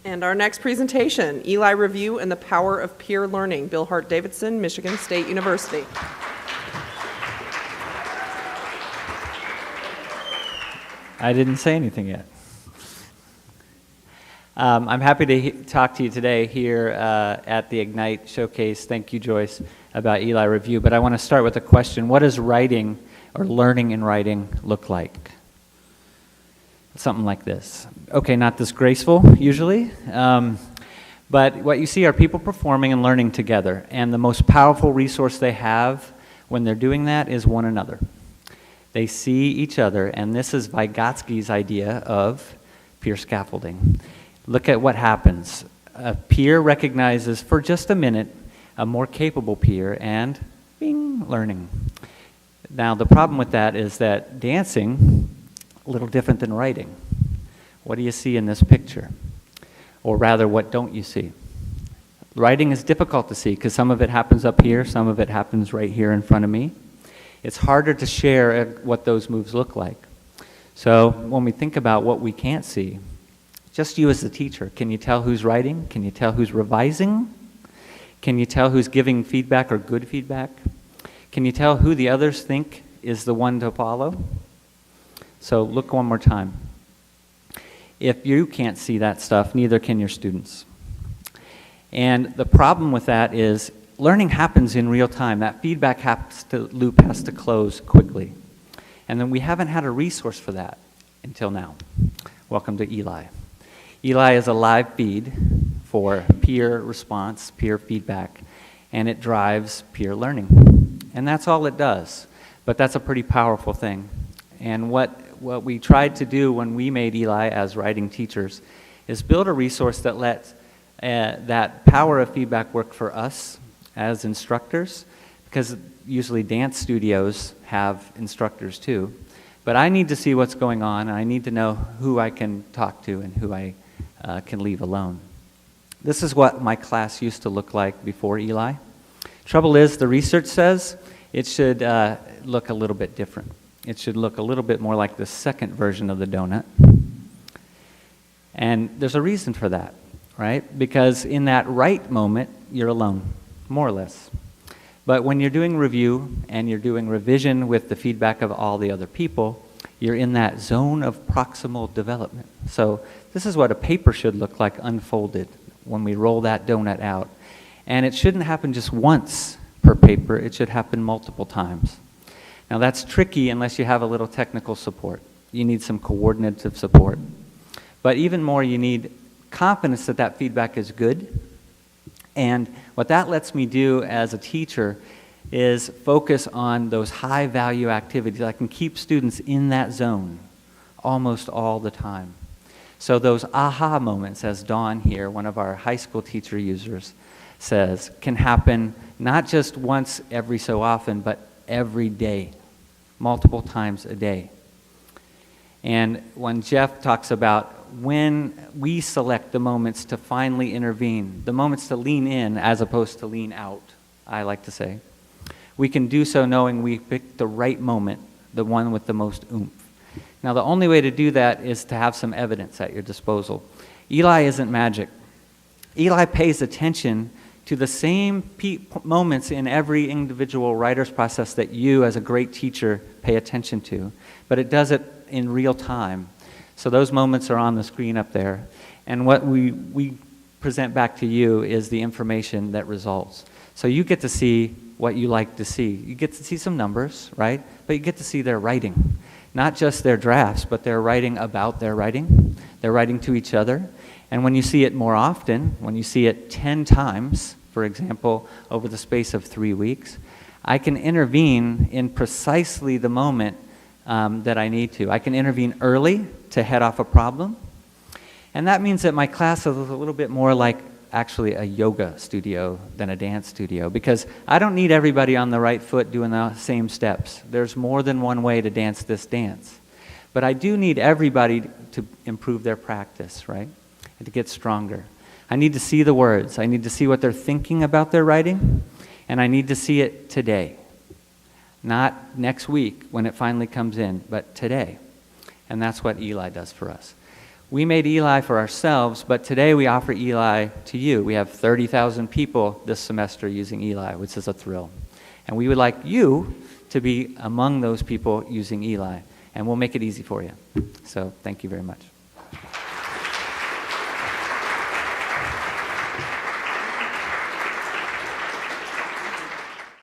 And our next presentation, Eli Review and the Power of Peer Learning, Bill Hart-Davidson, Michigan State University. I didn't say anything yet. I'm happy to talk to you today here at the Ignite Showcase. Thank you, Joyce, about Eli Review. But I want to start with a question. What does writing or learning in writing look like? Something like this. Okay, not this graceful, usually. But what you see are people performing and learning together. And the most powerful resource they have when they're doing that is one another. They see each other, and this is Vygotsky's idea of peer scaffolding. Look at what happens. A peer recognizes for just a minute a more capable peer and bing, learning. Now the problem with that is that dancing, a little different than writing. What do you see in this picture? Or rather, what don't you see? Writing is difficult to see because some of it happens up here, some of it happens right here in front of me. It's harder to share what those moves look like. So when we think about what we can't see, just you as the teacher, can you tell who's writing? Can you tell who's revising? Can you tell who's giving feedback or good feedback? Can you tell who the others think is the one to follow? So look one more time. If you can't see that stuff, neither can your students. And the problem with that is learning happens in real time. That feedback loop has to close quickly. And then we haven't had a resource for that until now. Welcome to Eli. Eli is a live feed for peer response, peer feedback, and it drives peer learning. And that's all it does. But that's a pretty powerful thing. And what we tried to do when we made Eli as writing teachers is build a resource that lets that power of feedback work for us as instructors, because usually dance studios have instructors too. But I need to see what's going on, and I need to know who I can talk to and who I can leave alone. This is what my class used to look like before Eli. Trouble is, the research says it should look a little bit different. It should look a little bit more like the second version of the donut. And there's a reason for that, right? Because in that right moment, you're alone, more or less. But when you're doing review and you're doing revision with the feedback of all the other people, you're in that zone of proximal development. So this is what a paper should look like unfolded when we roll that donut out. And it shouldn't happen just once per paper. It should happen multiple times. Now that's tricky unless you have a little technical support. You need some coordinative support. But even more, you need confidence that that feedback is good. And what that lets me do as a teacher is focus on those high value activities. I can keep students in that zone almost all the time. So those aha moments, as Dawn here, one of our high school teacher users, says, can happen not just once every so often, but every day, multiple times a day. And when Jeff talks about when we select the moments to finally intervene, the moments to lean in as opposed to lean out, I like to say, we can do so knowing we picked the right moment, the one with the most oomph. Now, the only way to do that is to have some evidence at your disposal. Eli isn't magic. Eli pays attention to the same moments in every individual writer's process that you, as a great teacher, pay attention to, but it does it in real time. So those moments are on the screen up there. And what we present back to you is the information that results. So you get to see what you like to see. You get to see some numbers, right? But you get to see their writing. Not just their drafts, but their writing about their writing. They're writing to each other. And when you see it more often, when you see it 10 times, for example, over the space of 3 weeks, I can intervene in precisely the moment that I need to. I can intervene early to head off a problem. And that means that my class is a little bit more like actually a yoga studio than a dance studio, because I don't need everybody on the right foot doing the same steps. There's more than one way to dance this dance. But I do need everybody to improve their practice, right? And to get stronger. I need to see the words. I need to see what they're thinking about their writing. And I need to see it today. Not next week when it finally comes in, but today. And that's what Eli does for us. We made Eli for ourselves, but today we offer Eli to you. We have 30,000 people this semester using Eli, which is a thrill. And we would like you to be among those people using Eli, and we'll make it easy for you. So thank you very much.